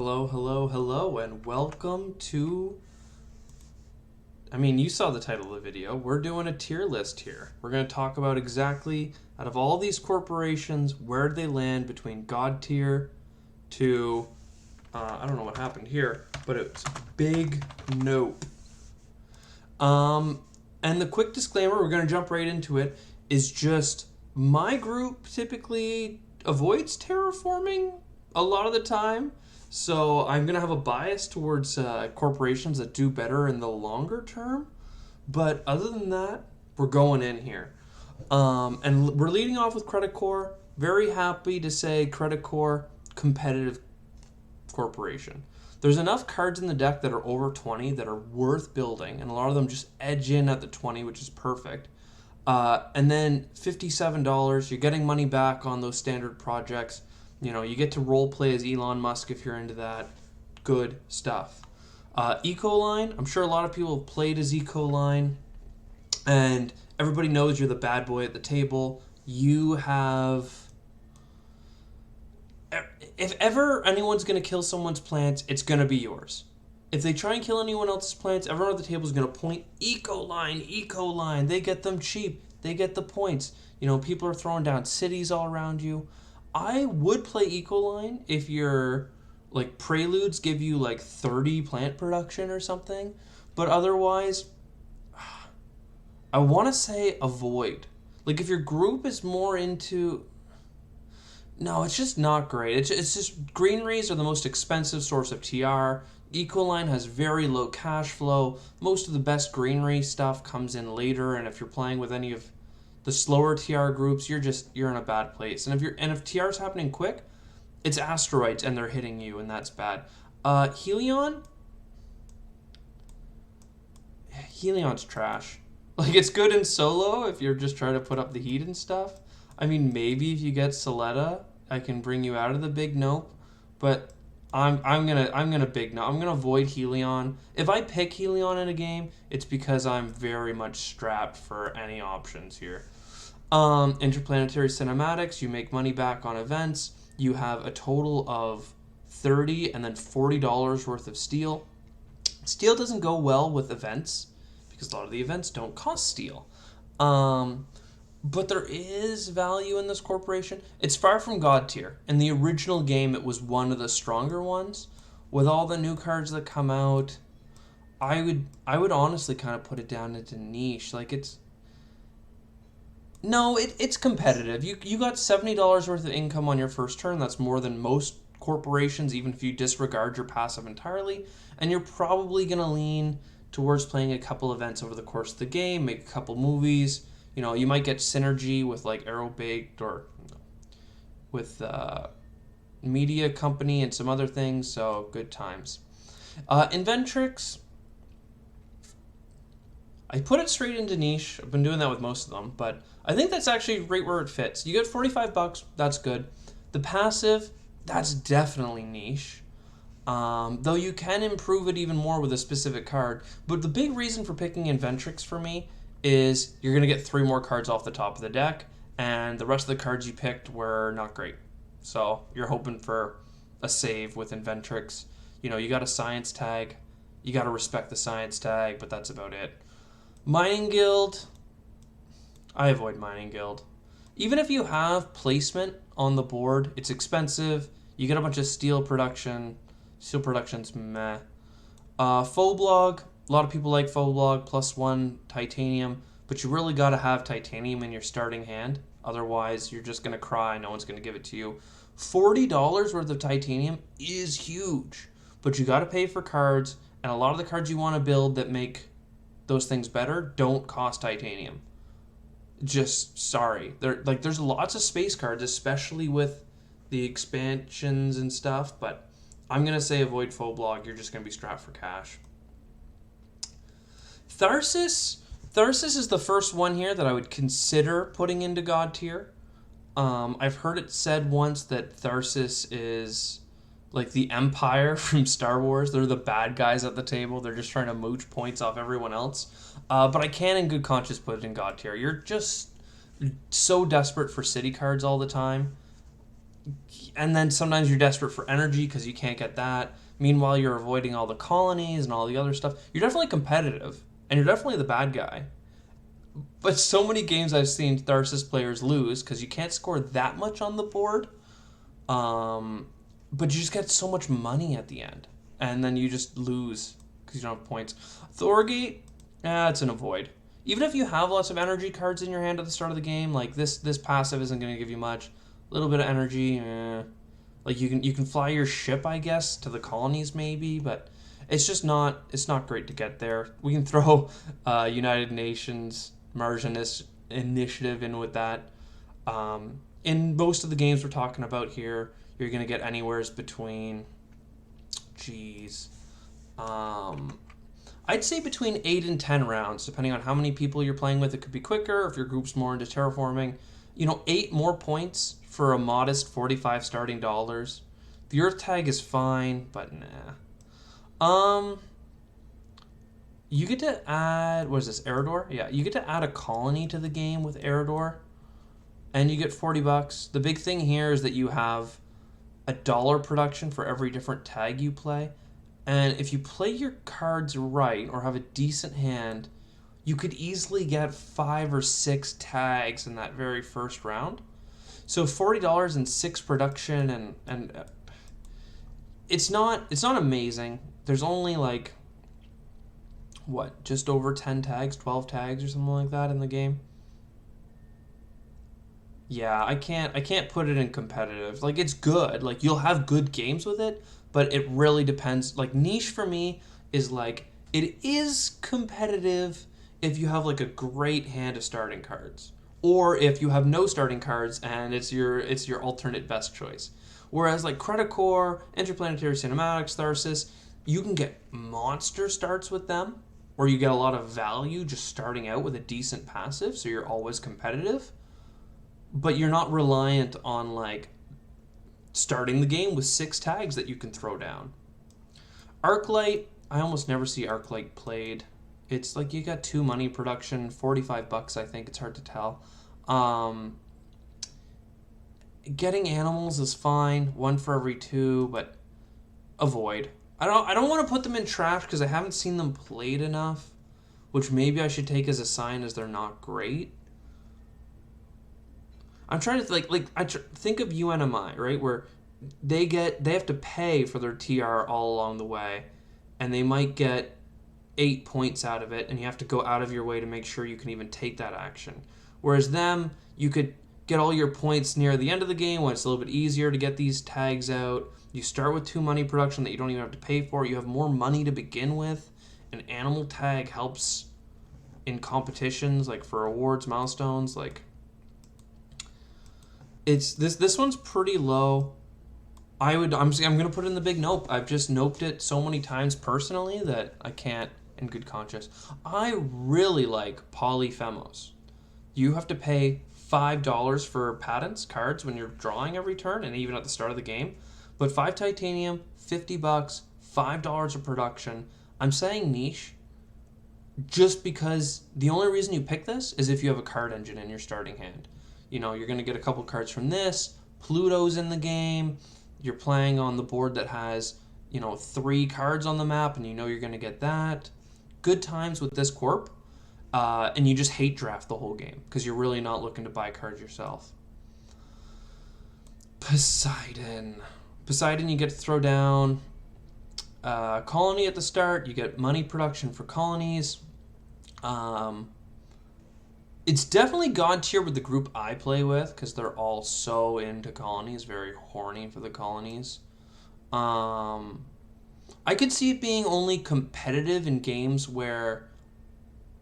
Hello, hello, hello, and welcome to... you saw the title of the video. We're doing a tier list here. We're going to talk about exactly, out of all these corporations, where they land between God tier to... I don't know what happened here, but it's big nope. And the quick disclaimer, we're going to jump right into it, is just my group typically avoids terraforming a lot of the time. So I'm going to have a bias towards corporations that do better in the longer term. But other than that, we're going in here. And we're leading off with Credit Core. Very happy to say Credit Core, competitive corporation. There's enough cards in the deck that are over 20 that are worth building. And a lot of them just edge in at the 20, which is perfect. And then $57, you're getting money back on those standard projects. You know, you get to role play as Elon Musk if you're into that. Good stuff. Ecoline, I'm sure a lot of people have played as Ecoline, and everybody knows you're the bad boy at the table. You have... If ever anyone's going to kill someone's plants, it's going to be yours. If they try and kill anyone else's plants, everyone at the table is going to point, Ecoline, Ecoline. They get them cheap. They get the points. You know, people are throwing down cities all around you. I would play Ecoline if your like preludes give you like 30 plant production or something, but otherwise I want to say avoid. Like if your group is more into... No, it's just not great. It's just greeneries are the most expensive source of TR. Ecoline has very low cash flow. Most of the best greenery stuff comes in later, and if you're playing with any of the slower TR groups, you're in a bad place. And if TR is happening quick, it's asteroids and they're hitting you, and that's bad. Helion's trash. Like, it's good in solo if you're just trying to put up the heat and stuff. I mean, maybe if you get Soletta, I can bring you out of the big nope. But I'm gonna big nope. I'm gonna avoid Helion. If I pick Helion in a game, it's because I'm very much strapped for any options here. Interplanetary cinematics, you make money back on events. You have a total of $30 and then $40 worth of steel. Steel doesn't go well with events because a lot of the events don't cost steel. But there is value in this corporation. It's far from God tier. In the original game, it was one of the stronger ones. With all the new cards that come out, I would honestly kind of put it down into niche. Like it's competitive. You got $70 worth of income on your first turn. That's more than most corporations, even if you disregard your passive entirely. And you're probably going to lean towards playing a couple events over the course of the game, make a couple movies. You know, you might get synergy with like Arrow Baked or with Media Company and some other things, so good times. Inventrix, I put it straight into niche. I've been doing that with most of them, but I think that's actually right where it fits. You get $45, that's good. The passive, that's definitely niche. Though you can improve it even more with a specific card. But the big reason for picking Inventrix for me is you're going to get 3 more cards off the top of the deck, and the rest of the cards you picked were not great. So you're hoping for a save with Inventrix. You know, you got a science tag. You got to respect the science tag, but that's about it. Mining Guild, I avoid Mining Guild. Even if you have placement on the board, it's expensive. You get a bunch of steel production. Steel production's meh. Foblog, a lot of people like Foblog, +1 titanium, but you really got to have titanium in your starting hand. Otherwise, you're just going to cry. No one's going to give it to you. $40 worth of titanium is huge, but you got to pay for cards, and a lot of the cards you want to build that make those things better don't cost titanium. Just sorry. There's lots of space cards, especially with the expansions and stuff, but I'm going to say avoid Foblog. You're just going to be strapped for cash. Tharsis is the first one here that I would consider putting into God tier. I've heard it said once that Tharsis is like the Empire from Star Wars. They're the bad guys at the table. They're just trying to mooch points off everyone else. But I can in good conscience put it in God tier. You're just so desperate for city cards all the time. And then sometimes you're desperate for energy because you can't get that. Meanwhile, you're avoiding all the colonies and all the other stuff. You're definitely competitive, and you're definitely the bad guy. But so many games I've seen Tharsis players lose because you can't score that much on the board, but you just get so much money at the end, and then you just lose because you don't have points. Thorgate, it's an avoid. Even if you have lots of energy cards in your hand at the start of the game, like this passive isn't going to give you much. A little bit of energy, like you can fly your ship, I guess, to the colonies maybe, but it's not great to get there. We can throw United Nations Martian Initiative in with that. In most of the games we're talking about here, you're gonna get anywheres between, I'd say between 8 and 10 rounds, depending on how many people you're playing with. It could be quicker if your group's more into terraforming. 8 more points for a modest 45 starting dollars. The Earth tag is fine, but nah. You get to add, what is this, Ardor? Yeah, you get to add a colony to the game with Ardor, and you get $40. The big thing here is that you have $1 production for every different tag you play. And if you play your cards right or have a decent hand, you could easily get 5 or 6 tags in that very first round. So $40 and 6 production, and it's not amazing. There's only like just over 10 tags, 12 tags or something like that in the game. Yeah, I can't put it in competitive. Like, it's good. Like, you'll have good games with it, but it really depends. Like, niche for me is like, it is competitive if you have like a great hand of starting cards, or if you have no starting cards and it's your alternate best choice. Whereas like Credit Core, Interplanetary Cinematics, Tharsis, you can get monster starts with them, where you get a lot of value just starting out with a decent passive, so you're always competitive. But you're not reliant on like starting the game with 6 tags that you can throw down. Arclight, I almost never see Arclight played. It's like you got 2 money production, $45, I think. It's hard to tell. Getting animals is fine, 1 for every 2, but avoid. I don't want to put them in trash because I haven't seen them played enough, which maybe I should take as a sign as they're not great. I'm trying to think of UNMI, right, where they have to pay for their TR all along the way, and they might get 8 points out of it, and you have to go out of your way to make sure you can even take that action. Whereas them, you could get all your points near the end of the game when it's a little bit easier to get these tags out. You start with 2 money production that you don't even have to pay for. You have more money to begin with. An animal tag helps in competitions, like for awards, milestones. Like, it's this one's pretty low. I'm gonna put it in the big nope. I've just noped it so many times personally that I can't in good conscience. I really like Polyphemos. You have to pay $5 for patents cards when you're drawing every turn, and even at the start of the game. But 5 titanium, $50, $5 of production. I'm saying niche just because the only reason you pick this is if you have a card engine in your starting hand. You're going to get a couple cards from this. Pluto's in the game. You're playing on the board that has, 3 cards on the map, and you're going to get that. Good times with this corp. And you just hate draft the whole game because you're really not looking to buy cards yourself. Poseidon, you get to throw down colony at the start. You get money production for colonies. It's definitely God tier with the group I play with because they're all so into colonies, very horny for the colonies. I could see it being only competitive in games where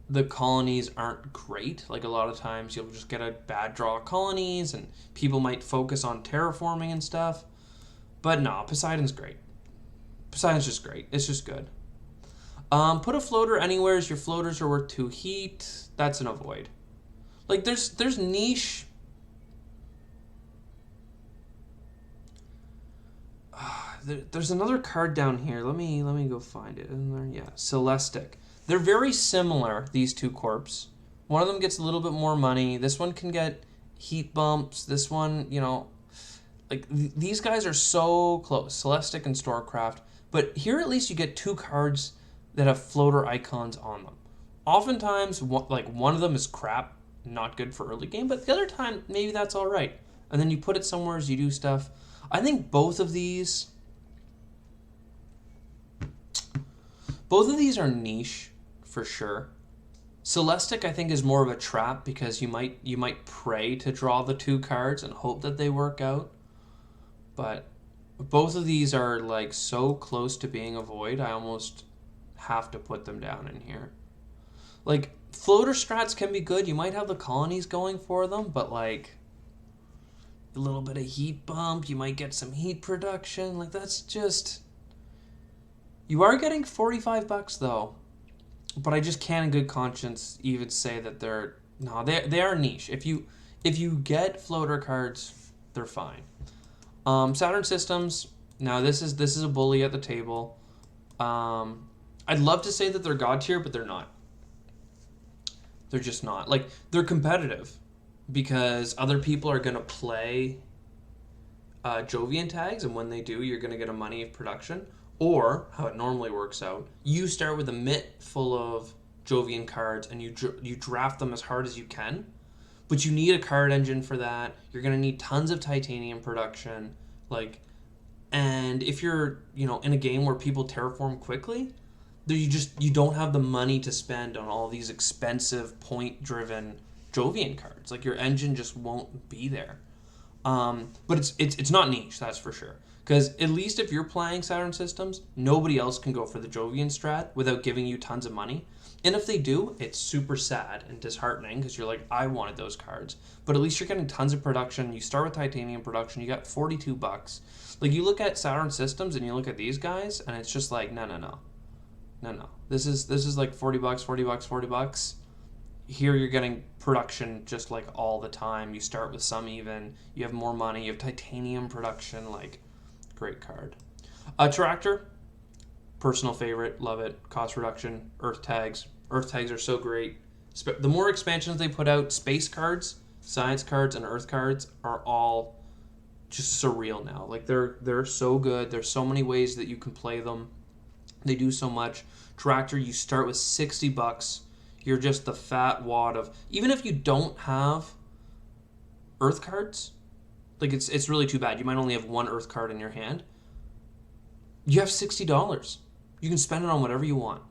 the colonies aren't great. Like, a lot of times you'll just get a bad draw of colonies and people might focus on terraforming and stuff. But no, Poseidon's great. Poseidon's just great. It's just good. Put a floater anywhere as your floaters are worth 2 heat. That's an avoid. Like, there's niche. There's another card down here. Let me go find it. Isn't there? Yeah, Celestic. They're very similar, these 2 corps. One of them gets a little bit more money. This one can get heat bumps. This one, Like, these guys are so close, Celestic and Storecraft. But here at least you get 2 cards that have floater icons on them. Oftentimes, one of them is crap, not good for early game, but the other time, maybe that's all right. And then you put it somewhere as you do stuff. I think both of these are niche for sure. Celestic, I think, is more of a trap because you might pray to draw the 2 cards and hope that they work out. But both of these are like so close to being a void, I almost have to put them down in here. Like, floater strats can be good. You might have the colonies going for them, but like a little bit of heat bump, you might get some heat production. Like, that's just... You are getting $45 though, but I just can't in good conscience even say that they're... No, they are niche. If you get floater cards, they're fine. Saturn Systems. Now this is a bully at the table. I'd love to say that they're god tier, but they're not. They're just not. Like, they're competitive because other people are going to play Jovian tags, and when they do, you're going to get a money of production. Or, how it normally works out, you start with a mitt full of Jovian cards, and you draft them as hard as you can, but you need a card engine for that. You're going to need tons of titanium production. Like, and if you're, in a game where people terraform quickly, you don't have the money to spend on all these expensive point-driven Jovian cards. Like, your engine just won't be there. But it's not niche, that's for sure. Because at least if you're playing Saturn Systems, nobody else can go for the Jovian strat without giving you tons of money. And if they do, it's super sad and disheartening because you're like, I wanted those cards. But at least you're getting tons of production. You start with titanium production. You got $42. Like, you look at Saturn Systems and you look at these guys, and it's just like, no. This is like $40. Here you're getting production just like all the time. You start with some even. You have more money. You have titanium production. Like, great card. Tractor, personal favorite. Love it. Cost reduction. Earth tags. Earth tags are so great. The more expansions they put out, space cards, science cards, and earth cards are all just surreal now. Like, they're so good. There's so many ways that you can play them. They do so much. Tractor, you start with $60. You're just the fat wad of... Even if you don't have earth cards, like, it's really too bad. You might only have 1 earth card in your hand. You have $60. You can spend it on whatever you want.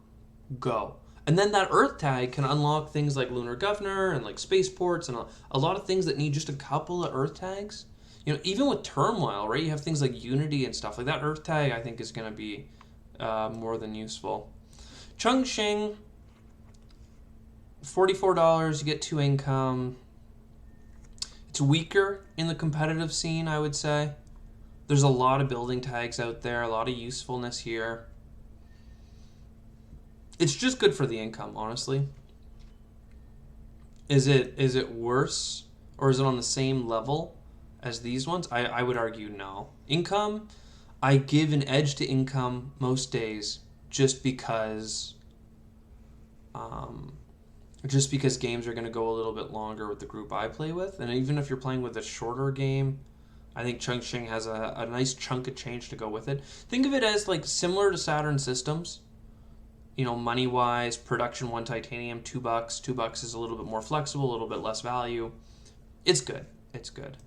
Go. And then that earth tag can unlock things like Lunar Governor and like spaceports and a lot of things that need just a couple of earth tags. Even with turmoil, right? You have things like Unity and stuff. Like, that earth tag, I think, is going to be more than useful. Chongqing, $44, you get 2 income. It's weaker in the competitive scene, I would say. There's a lot of building tags out there, a lot of usefulness here. It's just good for the income, honestly. Is it worse, or is it on the same level as these ones? I would argue no. Income, I give an edge to income most days just because games are going to go a little bit longer with the group I play with. And even if you're playing with a shorter game, I think Chongqing has a nice chunk of change to go with it. Think of it as like similar to Saturn Systems. Money-wise, production 1 titanium, $2. $2 is a little bit more flexible, a little bit less value. It's good. It's good.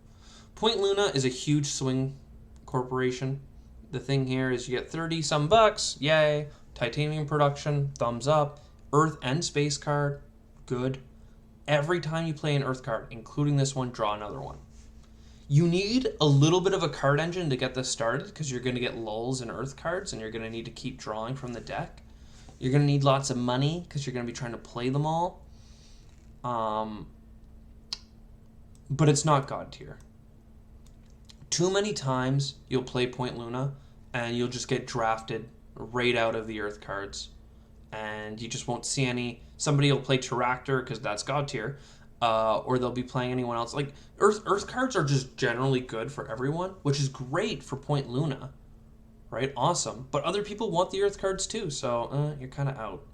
Point Luna is a huge swing corporation. The thing here is you get 30-some bucks. Yay. Titanium production, thumbs up. Earth and space card, good. Every time you play an Earth card, including this one, draw another one. You need a little bit of a card engine to get this started because you're going to get lulls in Earth cards and you're going to need to keep drawing from the deck. You're going to need lots of money because you're going to be trying to play them all. But it's not god tier. Too many times you'll play Point Luna and you'll just get drafted right out of the Earth cards. And you just won't see any. Somebody will play Tractor because that's god tier. Or they'll be playing anyone else. Like, Earth cards are just generally good for everyone, which is great for Point Luna. Right? Awesome. But other people want the Earth cards too, so you're kind of out.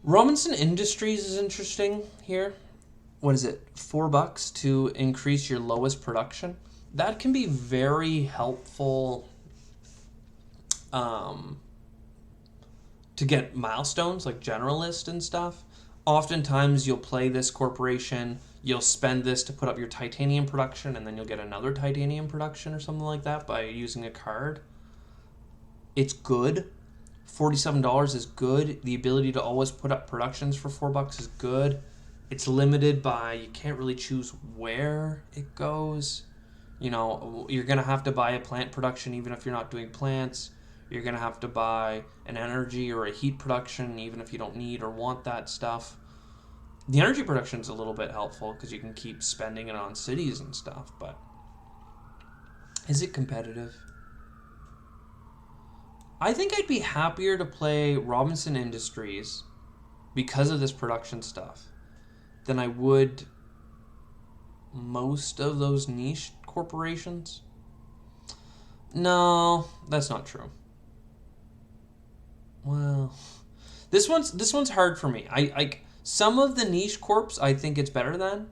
Robinson Industries is interesting here. what is it, $4 to increase your lowest production. That can be very helpful to get milestones like generalist and stuff. Oftentimes you'll play this corporation, you'll spend this to put up your titanium production, and then you'll get another titanium production or something like that by using a card. It's good. $47 is good. The ability to always put up productions for $4 is good. It's limited by, you can't really choose where it goes. You know, you're going to have to buy a plant production even if you're not doing plants. You're going to have to buy an energy or a heat production even if you don't need or want that stuff. The energy production is a little bit helpful because you can keep spending it on cities and stuff, but is it competitive? I think I'd be happier to play Robinson Industries because of this production stuff than I would most of those niche corporations. No, that's not true. Well, this one's hard for me. I some of the niche corps I think it's better than,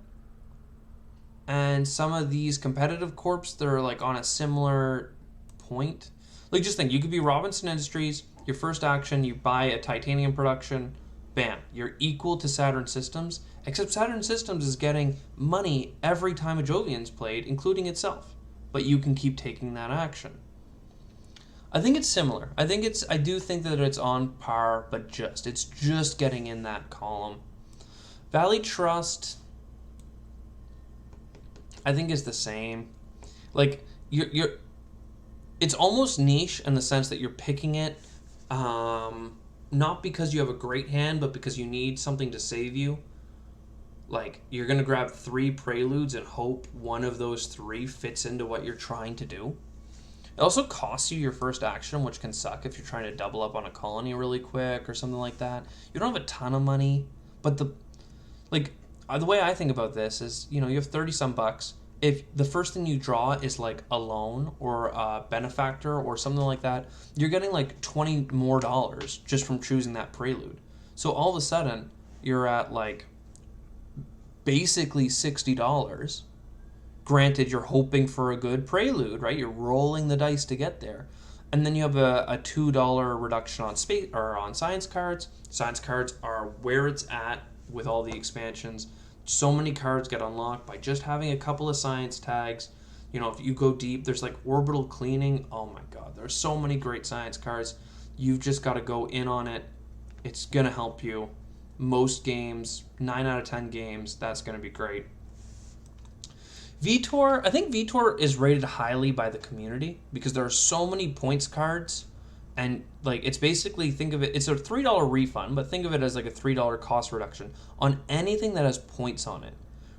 and some of these competitive corps that are like on a similar point. Like, just think, you could be Robinson Industries, your first action, you buy a titanium production, bam, you're equal to Saturn Systems, except Saturn Systems is getting money every time a Jovian's played, including itself. But you can keep taking that action. I think it's similar. I do think that it's on par, but it's just getting in that column. Valley Trust, I think is the same. Like, it's almost niche in the sense that you're picking it not because you have a great hand, but because you need something to save you. Like, you're going to grab 3 preludes and hope one of those 3 fits into what you're trying to do. It also costs you your first action, which can suck if you're trying to double up on a colony really quick or something like that. You don't have a ton of money, but the way I think about this is, you have 30 some bucks. If the first thing you draw is like a loan or a benefactor or something like that, you're getting like $20 more just from choosing that prelude. So all of a sudden, you're at like basically $60. Granted, you're hoping for a good prelude, right? You're rolling the dice to get there. And then you have a $2 reduction on space or on science cards. Science cards are where it's at with all the expansions. So many cards get unlocked by just having a couple of science tags. If you go deep, there's like orbital cleaning. Oh my god, there's so many great science cards. You've just got to go in on it. It's going to help you. Most games, 9 out of 10 games, that's going to be great. Vitor, I think Vitor is rated highly by the community because there are so many points cards, and like it's basically, think of it, it's a $3 refund, but think of it as like a $3 cost reduction on anything that has points on it,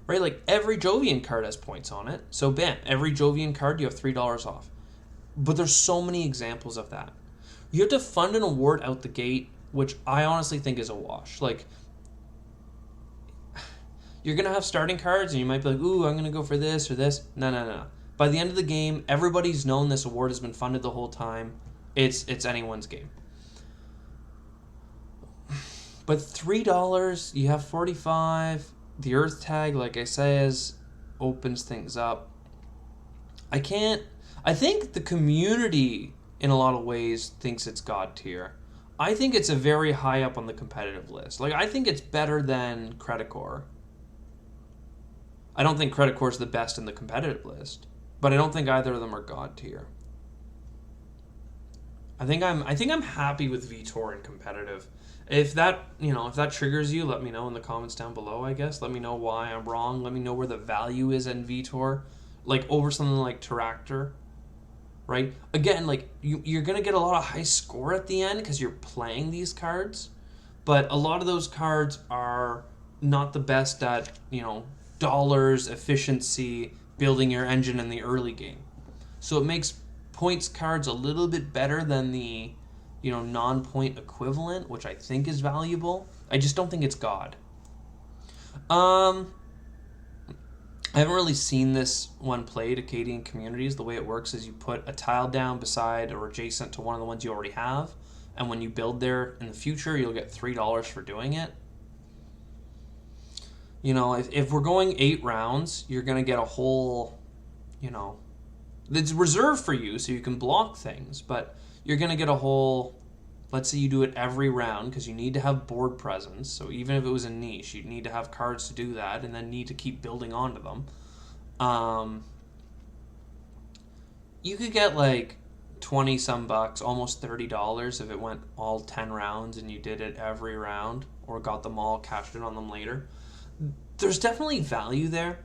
right? Like every Jovian card has points on it, so bam, every Jovian card you have $3 off. But there's so many examples of that. You have to fund an award out the gate, which I honestly think is a wash. Like, you're going to have starting cards, and you might be like, ooh, I'm going to go for this or this. No. By the end of the game, everybody's known this award has been funded the whole time. It's anyone's game. But $3, you have 45. The Earth tag, like I says, opens things up. I think the community, in a lot of ways, thinks it's God tier. I think it's a very high up on the competitive list. Like, I think it's better than Credit Core. I don't think Credit Core is the best in the competitive list, but I don't think either of them are God tier. I think I'm happy with Vitor in competitive. If that triggers you, let me know in the comments down below, I guess. Let me know why I'm wrong. Let me know where the value is in Vitor, like over something like Tractor, right? Again, like you're going to get a lot of high score at the end because you're playing these cards, but a lot of those cards are not the best at, dollars, efficiency, building your engine in the early game. So it makes points cards a little bit better than the, non-point equivalent, which I think is valuable. I just don't think it's God. I haven't really seen this one played, Acadian Communities. The way it works is you put a tile down beside or adjacent to one of the ones you already have, and when you build there in the future, you'll get $3 for doing it. You know, if we're going 8 rounds, you're going to get a whole, you know, it's reserved for you so you can block things, but you're going to get a whole, let's say you do it every round because you need to have board presence. So even if it was a niche, you'd need to have cards to do that and then need to keep building onto them. You could get like 20 some bucks, almost $30 if it went all 10 rounds and you did it every round or got them all, cashed in on them later. There's definitely value there.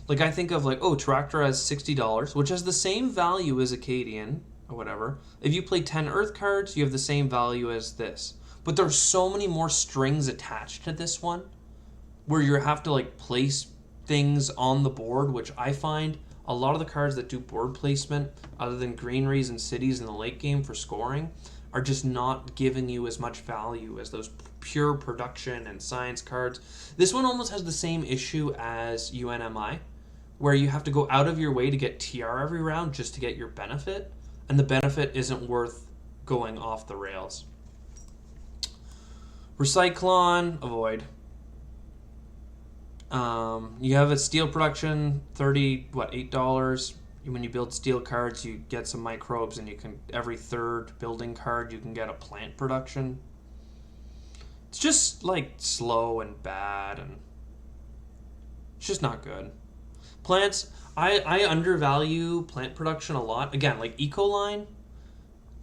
Like I think of like, oh, Tractor has $60, which has the same value as Acadian or whatever. If you play 10 Earth cards, you have the same value as this. But there's so many more strings attached to this one where you have to like place things on the board, which I find a lot of the cards that do board placement, other than greeneries and cities in the late game for scoring, are just not giving you as much value as those pure production and science cards. This one almost has the same issue as UNMI, where you have to go out of your way to get TR every round just to get your benefit, and the benefit isn't worth going off the rails. Recyclon, avoid. You have a steel production, $8. When you build steel cards, you get some microbes, and you can every third building card you can get a plant production. It's just like slow and bad, and it's just not good. Plants, I undervalue plant production a lot. Again, like Ecoline,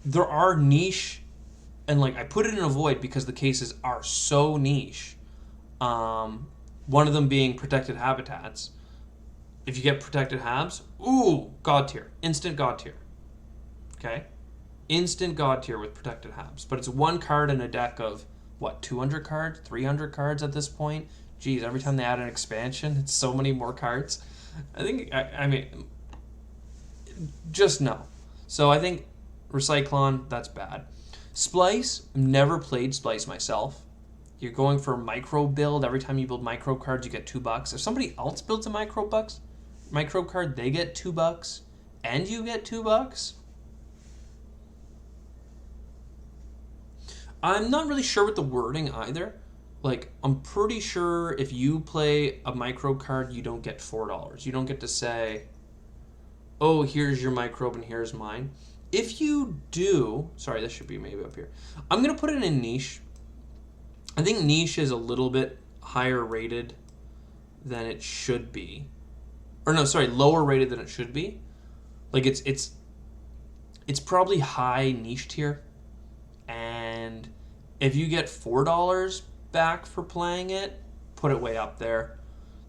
there are niche, and like I put it in avoid because the cases are so niche. One of them being protected habitats. If you get protected habs, ooh, god tier. Instant god tier. Okay? Instant god tier with protected habs. But it's one card in a deck of, 200 cards? 300 cards at this point? Geez, every time they add an expansion, it's so many more cards. I mean, just no. So I think Recyclon, that's bad. Splice, never played Splice myself. You're going for a micro build. Every time you build micro cards, you get $2. If somebody else builds a micro card, they get $2, and you get $2. I'm not really sure with the wording either. Like, I'm pretty sure if you play a micro card, you don't get $4. You don't get to say, oh, here's your microbe and here's mine. If you do, sorry, this should be maybe up here. I'm going to put it in niche. I think niche is a little bit higher rated than it should be. Or no, sorry, lower rated than it should be. Like it's probably high niche tier. And if you get $4 back for playing it, put it way up there.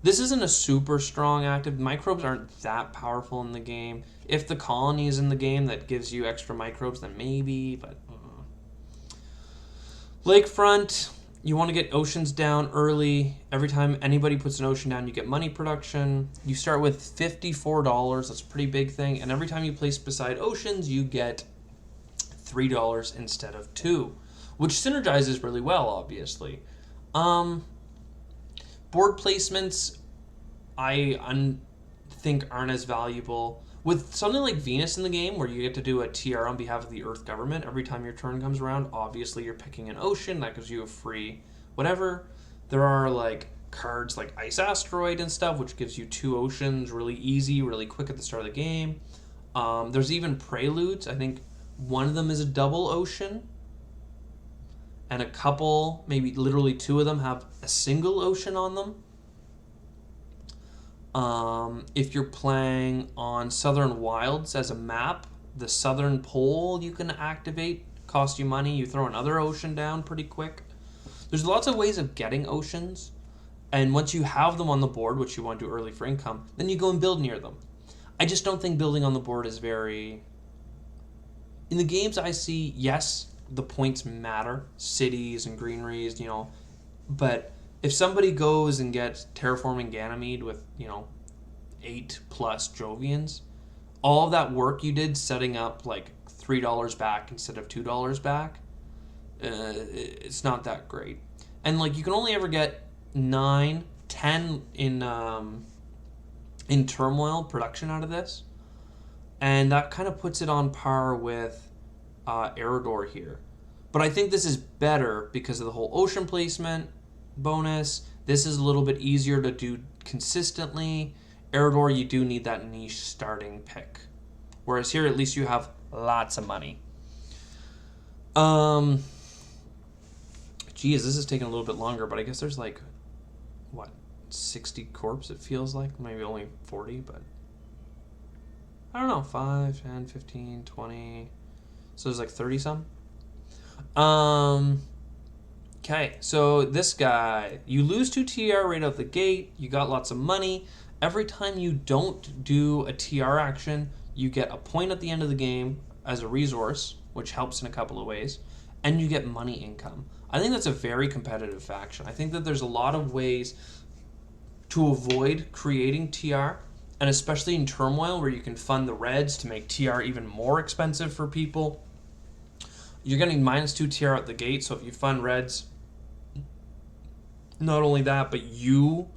This isn't a super strong active. Microbes aren't that powerful in the game. If the colony is in the game that gives you extra microbes, then maybe, but Lakefront, you want to get oceans down early. Every time anybody puts an ocean down, you get money production. You start with $54. That's a pretty big thing. And every time you place beside oceans, you get $3 instead of $2, which synergizes really well, obviously. Board placements, I think aren't as valuable. With something like Venus in the game, where you get to do a TR on behalf of the Earth government every time your turn comes around, obviously you're picking an ocean, that gives you a free whatever. There are like cards like Ice Asteroid and stuff, which gives you 2 oceans really easy, really quick at the start of the game. There's even Preludes. I think one of them is a double ocean, and a couple, maybe literally 2 of them, have a single ocean on them. If you're playing on Southern Wilds as a map, the Southern Pole you can activate, cost you money, you throw another ocean down pretty quick. There's lots of ways of getting oceans, and once you have them on the board, which you want to do early for income, then you go and build near them. I just don't think building on the board is very... In the games I see, yes, the points matter, cities and greeneries, but if somebody goes and gets Terraforming Ganymede with, 8+ Jovians, all of that work you did setting up like $3 back instead of $2 back, it's not that great. And like you can only ever get 9, 10 in turmoil production out of this, and that kind of puts it on par with Ardor here. But I think this is better because of the whole ocean placement bonus. This is a little bit easier to do consistently. Ardor, you do need that niche starting pick. Whereas here, at least you have lots of money. Geez, this is taking a little bit longer, but I guess there's like, what, 60 corps it feels like? Maybe only 40, but I don't know, 5, 10, 15, 20. So there's like 30 some. Okay, so this guy, you lose 2 TR right out the gate. You got lots of money. Every time you don't do a TR action, you get a point at the end of the game as a resource, which helps in a couple of ways, and you get money income. I think that's a very competitive faction. I think that there's a lot of ways to avoid creating TR, and especially in Turmoil, where you can fund the reds to make TR even more expensive for people. You're getting -2 TR at the gate, so if you fund reds, not only that, but you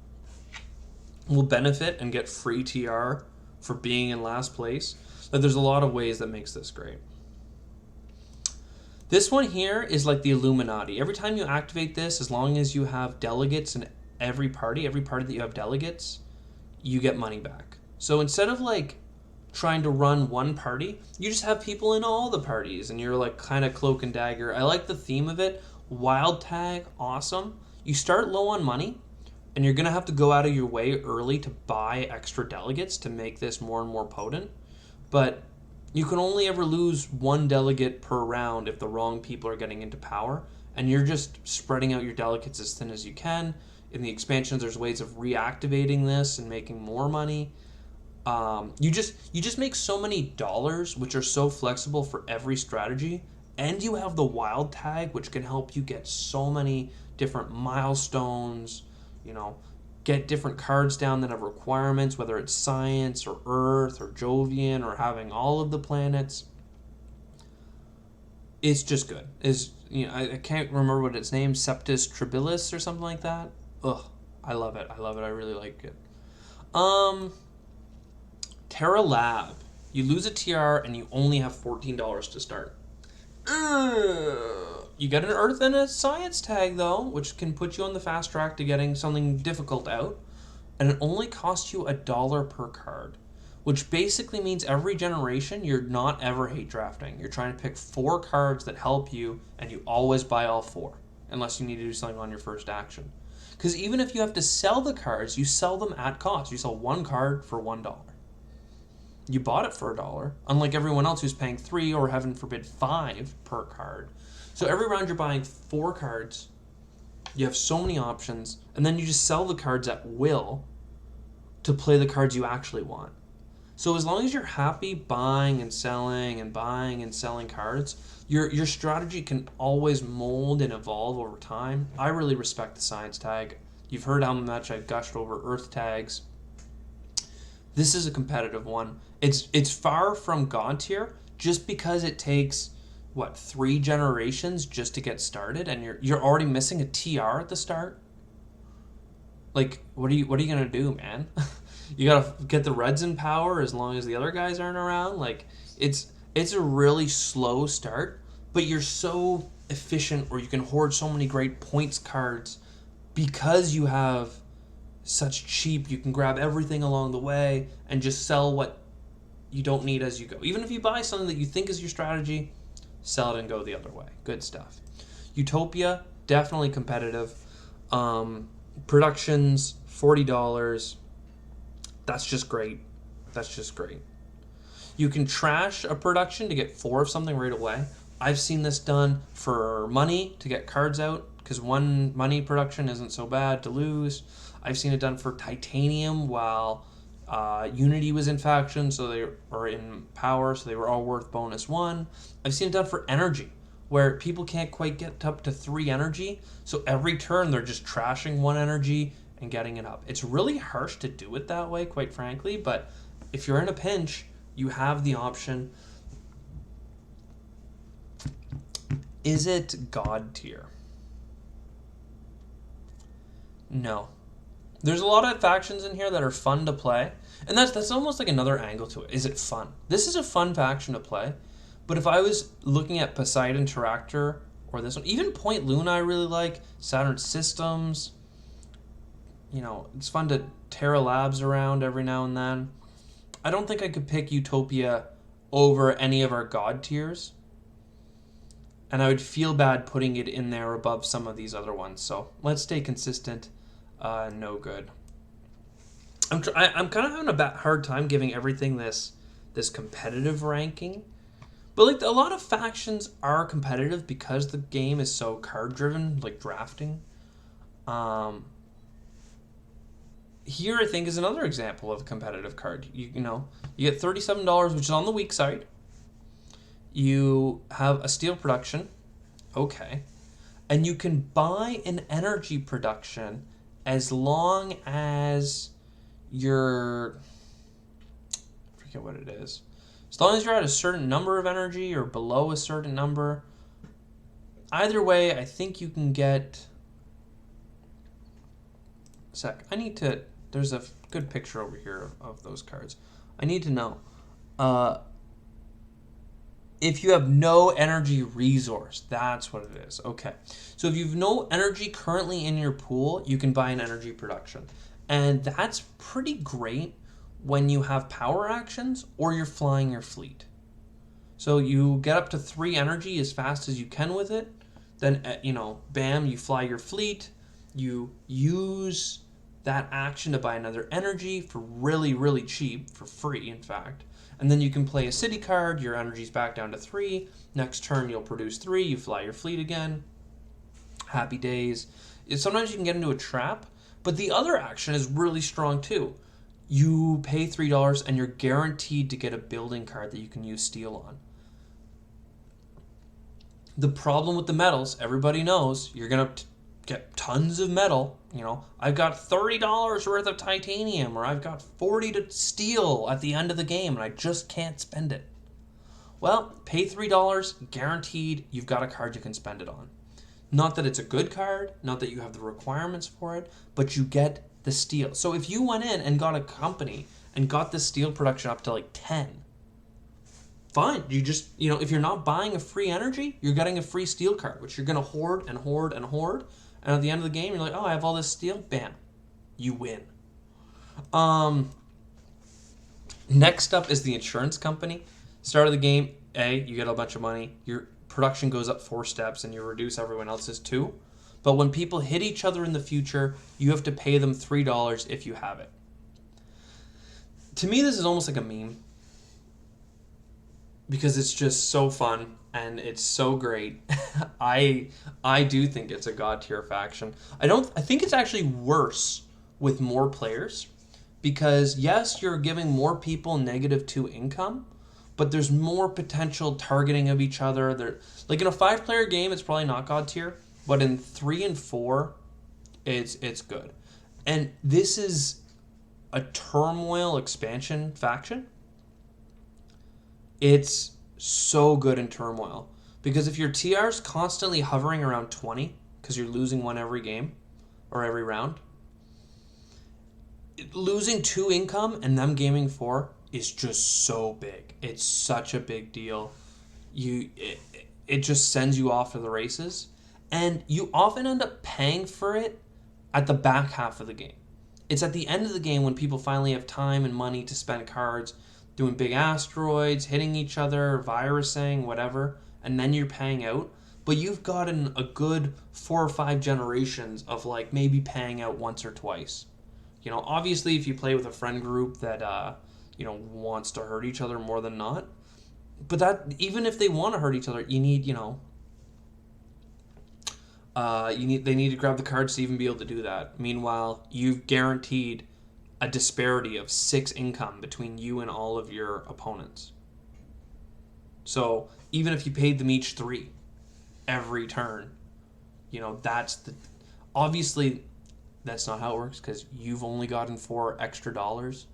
will benefit and get free TR for being in last place. But there's a lot of ways that makes this great. This one here is like the Illuminati. Every time you activate this, as long as you have delegates in every party that you have delegates, you get money back. So instead of like trying to run one party, you just have people in all the parties and you're like kind of cloak and dagger. I like the theme of it. Wild tag, awesome. You start low on money and you're going to have to go out of your way early to buy extra delegates to make this more and more potent. But you can only ever lose 1 delegate per round if the wrong people are getting into power, and you're just spreading out your delegates as thin as you can. In the expansions, there's ways of reactivating this and making more money. You just make so many dollars, which are so flexible for every strategy, and you have the wild tag, which can help you get so many different milestones, you know, get different cards down that have requirements, whether it's science or Earth or Jovian or having all of the planets. It's just good. I can't remember what its name, Septis Tribilis or something like that. Ugh, I love it. I really like it. Terra Lab. You lose a TR and you only have $14 to start. You get an Earth and a Science tag, though, which can put you on the fast track to getting something difficult out. And it only costs you $1 per card, which basically means every generation you're not ever hate drafting. You're trying to pick 4 cards that help you, and you always buy all 4, unless you need to do something on your first action. Because even if you have to sell the cards, you sell them at cost. You sell 1 card for $1. You bought it for $1, unlike everyone else who's paying 3 or heaven forbid 5 per card. So every round you're buying 4 cards, you have so many options, and then you just sell the cards at will to play the cards you actually want. So as long as you're happy buying and selling cards, your strategy can always mold and evolve over time. I really respect the Science tag. You've heard how much I've gushed over Earth tags. This is a competitive one. It's far from God tier just because it takes 3 generations just to get started, and you're already missing a TR at the start. Like, what are you gonna do, man? You gotta get the reds in power as long as the other guys aren't around. Like, it's a really slow start, but you're so efficient, or you can hoard so many great points cards because you have such cheap. You can grab everything along the way and just sell what you don't need as you go. Even if you buy something that you think is your strategy, sell it and go the other way. Good stuff. Utopia, definitely competitive. Productions, $40. That's just great. You can trash a production to get 4 of something right away. I've seen this done for money to get cards out, because 1 money production isn't so bad to lose. I've seen it done for titanium while Unity was in faction, so they were in power, so they were all worth -1. I've seen it done for energy, where people can't quite get up to 3 energy, so every turn they're just trashing 1 energy and getting it up. It's really harsh to do it that way, quite frankly, but if you're in a pinch, you have the option. Is it God tier? No. There's a lot of factions in here that are fun to play, and that's almost like another angle to it. Is it fun? This is a fun faction to play, but if I was looking at Poseidon Tractor or this one, even Point Luna I really like, Saturn Systems, it's fun to Terra Labs around every now and then. I don't think I could pick Utopia over any of our god tiers. And I would feel bad putting it in there above some of these other ones. So let's stay consistent. No good. I'm kind of having a hard time giving everything this competitive ranking. But like a lot of factions are competitive because the game is so card driven, like drafting. Here I think is another example of a competitive card. You get $37, which is on the weak side. You have a steel production, okay, and you can buy an energy production as long as you're, I forget what it is. As long as you're at a certain number of energy or below a certain number. Either way, I think you can get... There's a good picture over here of those cards. I need to know. If you have no energy resource, that's what it is. Okay. So if you've no energy currently in your pool, you can buy an energy production. And that's pretty great when you have power actions or you're flying your fleet. So you get up to 3 energy as fast as you can with it. Then, bam, you fly your fleet. You use that action to buy another energy for really, really cheap, for free, in fact. And then you can play a city card, your energy's back down to 3. Next turn you'll produce 3, you fly your fleet again. Happy days. Sometimes you can get into a trap, but the other action is really strong too. You pay $3 and you're guaranteed to get a building card that you can use steel on. The problem with the metals, everybody knows, you're going to get tons of metal. I've got $30 worth of titanium, or I've got 40 to steel at the end of the game, and I just can't spend it. Well, pay $3, guaranteed you've got a card you can spend it on. Not that it's a good card, not that you have the requirements for it, but you get the steel. So if you went in and got a company and got the steel production up to like 10, fine. You just, if you're not buying a free energy, you're getting a free steel card, which you're going to hoard and hoard and hoard. And at the end of the game, you're like, oh, I have all this steel. Bam. You win. Next up is the insurance company. Start of the game, you get a bunch of money. Your production goes up 4 steps and you reduce everyone else's 2. But when people hit each other in the future, you have to pay them $3 if you have it. To me, this is almost like a meme. Because it's just so fun. And it's so great. I do think it's a god tier faction. I think it's actually worse with more players, because yes, you're giving more people -2 income, but there's more potential targeting of each other. Like in a 5-player game, it's probably not god tier, but in 3 and 4, it's good. And this is a turmoil expansion faction. It's so good in turmoil, because if your TR is constantly hovering around 20 because you're losing one every game or every round, losing 2 income and them gaming 4 is just so big. It's such a big deal. It just sends you off to the races, and you often end up paying for it at the back half of the game. It's at the end of the game when people finally have time and money to spend cards doing big asteroids, hitting each other, virusing, whatever, and then you're paying out. But you've gotten a good 4 or 5 generations of like maybe paying out once or twice. Obviously if you play with a friend group that wants to hurt each other more than not. But that, even if they want to hurt each other, you need, they need to grab the cards to even be able to do that. Meanwhile, you've guaranteed a disparity of 6 income between you and all of your opponents. So even if you paid them each 3 every turn, obviously that's not how it works, because you've only gotten 4 extra dollars,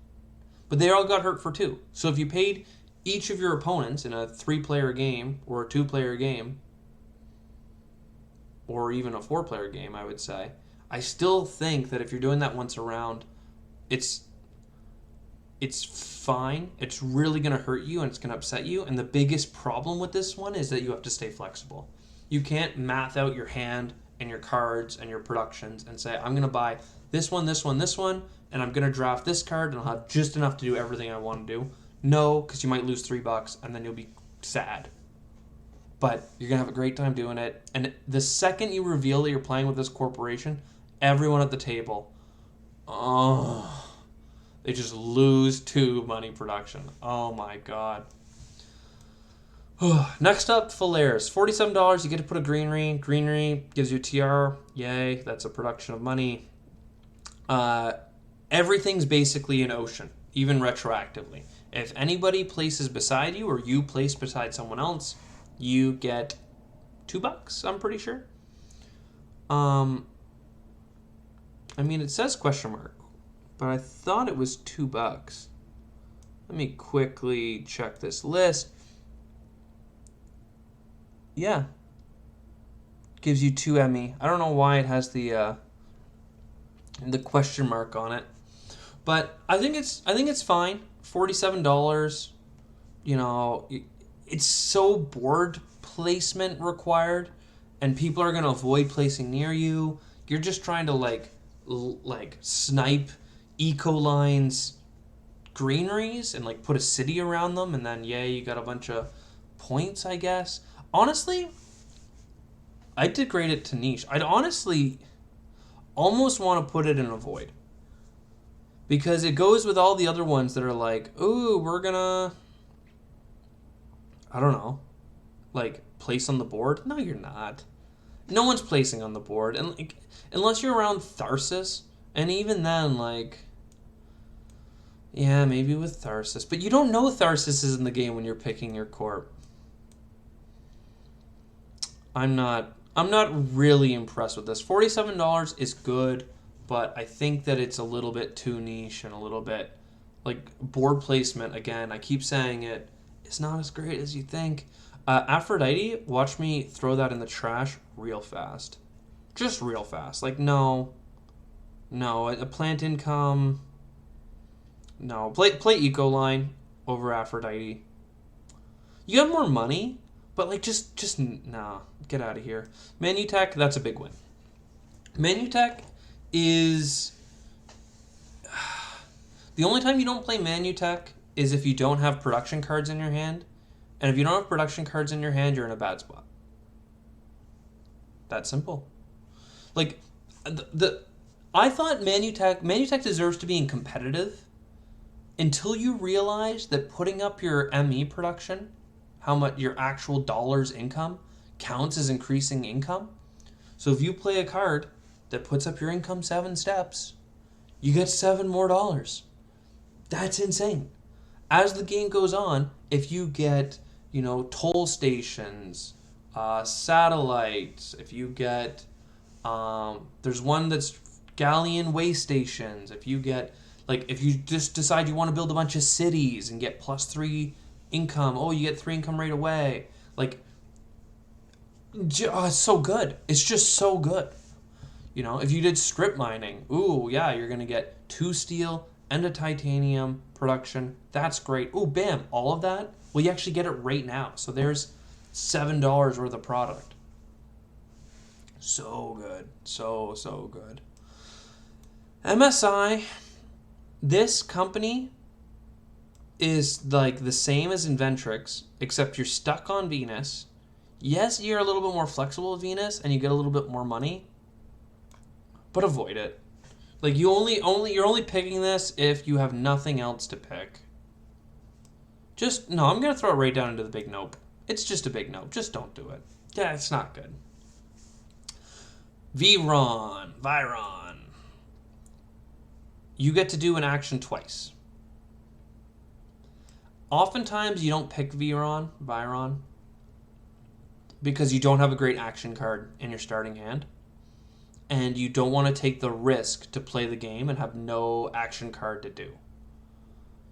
but they all got hurt for 2. So if you paid each of your opponents in a 3-player game or a 2-player game, or even a 4-player game, I would say, I still think that if you're doing that once around, it's fine. It's really going to hurt you and it's going to upset you. And the biggest problem with this one is that you have to stay flexible. You can't math out your hand in your cards and your productions and say, I'm going to buy this one, this one, this one, and I'm going to draft this card and I'll have just enough to do everything I want to do? No, because you might lose $3 and then you'll be sad. But you're going to have a great time doing it. And the second you reveal that you're playing with this corporation, everyone at the table, they just lose to money production. Oh my god. Next up, Phalaris. $47, you get to put a greenery. Greenery gives you a TR. Yay, that's a production of money. Everything's basically an ocean, even retroactively. If anybody places beside you or you place beside someone else, you get $2, I'm pretty sure. I mean, it says question mark, but I thought it was $2. Let me quickly check this list. Yeah. Gives you 2 ME. I don't know why it has the question mark on it. But I think it's fine. $47, you know, it's so board placement required, and people are going to avoid placing near you. You're just trying to like snipe Ecolines greeneries and like put a city around them, and then yay, you got a bunch of points, I guess. Honestly, I'd degrade it to niche. I'd honestly almost want to put it in a void, because it goes with all the other ones that are like, ooh, we're gonna, I don't know, like place on the board. No, you're not. No one's placing on the board, and like, unless you're around Tharsis, and even then, like, yeah, maybe with Tharsis, but you don't know Tharsis is in the game when you're picking your corp. I'm not really impressed with this. $47 is good, but I think that it's a little bit too niche and a little bit like board placement. Again, I keep saying it. It's not as great as you think. Aphrodite, watch me throw that in the trash real fast. Just real fast. Like, no, a plant income. No, play Ecoline over Aphrodite. You have more money, but like just nah, get out of here. Manutech, that's a big win. Manutech is the only time you don't play Manutech is if you don't have production cards in your hand. And if you don't have production cards in your hand, you're in a bad spot. That's simple. Like, I thought Manutech deserves to be in competitive until you realize that putting up your ME production, how much your actual dollars income, counts as increasing income. So if you play a card that puts up your income 7 steps, you get $7 more. That's insane. As the game goes on, if you get, you know, toll stations, satellites, if you get, there's one that's galleon way stations, if you get, like, if you just decide you want to build a bunch of cities and get +3 income, oh, you get 3 income right away. Like, it's so good. It's just so good. You know, if you did strip mining, ooh, yeah, you're going to get 2 steel and a titanium production. That's great. Ooh, bam, all of that. Well, you actually get it right now. So there's $7 worth of product. So good. So good. MSI, this company is like the same as Inventrix, except you're stuck on Venus. Yes, you're a little bit more flexible with Venus and you get a little bit more money, but avoid it. Like, you're only picking this if you have nothing else to pick. No, I'm going to throw it right down into the big nope. It's just a big nope. Just don't do it. Yeah, it's not good. Viron. You get to do an action twice. Oftentimes you don't pick Viron, because you don't have a great action card in your starting hand. And you don't want to take the risk to play the game and have no action card to do.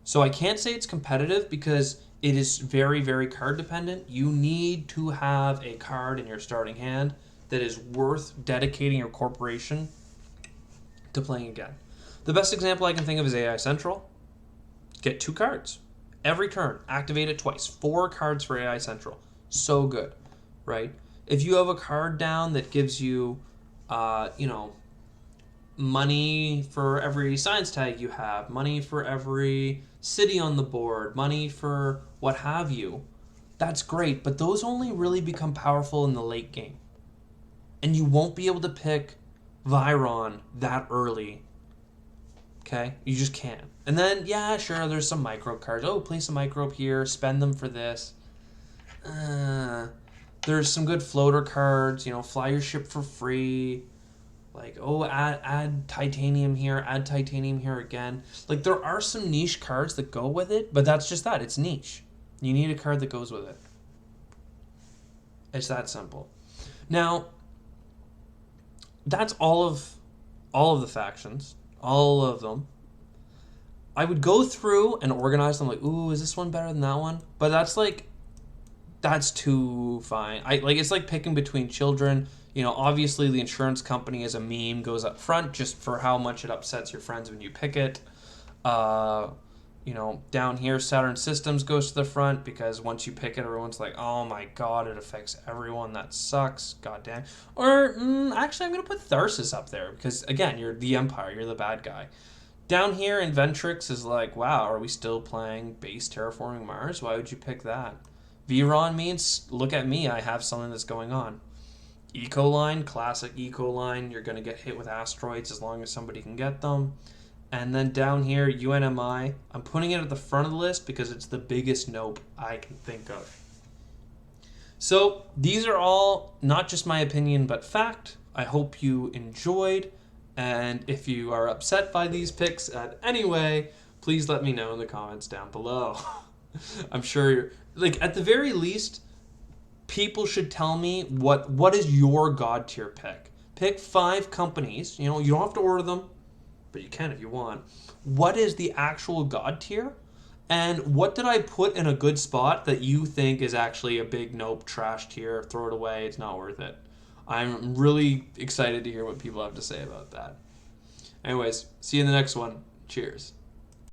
So I can't say it's competitive because it is very, very card dependent. You need to have a card in your starting hand that is worth dedicating your corporation to playing again. The best example I can think of is AI Central. Get 2 cards. Every turn, activate it twice. 4 cards for AI Central. So good, right? If you have a card down that gives you You know, money for every science tag you have, money for every city on the board, money for what have you. That's great, but those only really become powerful in the late game. And you won't be able to pick Viron that early. Okay? You just can't. And then, yeah, sure, there's some microbe cards. Oh, place a microbe here, spend them for this. There's some good floater cards, fly your ship for free. Like, oh, add titanium here, add titanium here again. Like, there are some niche cards that go with it, but that's just that. It's niche. You need a card that goes with it. It's that simple. Now, that's all of the factions, all of them. I would go through and organize them like, ooh, is this one better than that one? But that's too fine. It's like picking between children. Obviously the insurance company as a meme goes up front just for how much it upsets your friends when you pick it. Down here, Saturn Systems goes to the front because once you pick it, everyone's like, oh my god, it affects everyone. That sucks. God damn. Or, actually, I'm going to put Tharsis up there because, again, you're the Empire. You're the bad guy. Down here, Inventrix is like, wow, are we still playing base Terraforming Mars? Why would you pick that? Viron means, look at me, I have something that's going on. Ecoline, classic Ecoline. You're going to get hit with asteroids as long as somebody can get them. And then down here, UNMI. I'm putting it at the front of the list because it's the biggest nope I can think of. So these are all not just my opinion, but fact. I hope you enjoyed. And if you are upset by these picks at any way, please let me know in the comments down below. I'm sure, at the very least, people should tell me what is your god tier pick. Pick 5 companies. You don't have to order them, but you can if you want. What is the actual god tier? And what did I put in a good spot that you think is actually a big nope, trash tier, throw it away, it's not worth it? I'm really excited to hear what people have to say about that. Anyways, see you in the next one. Cheers.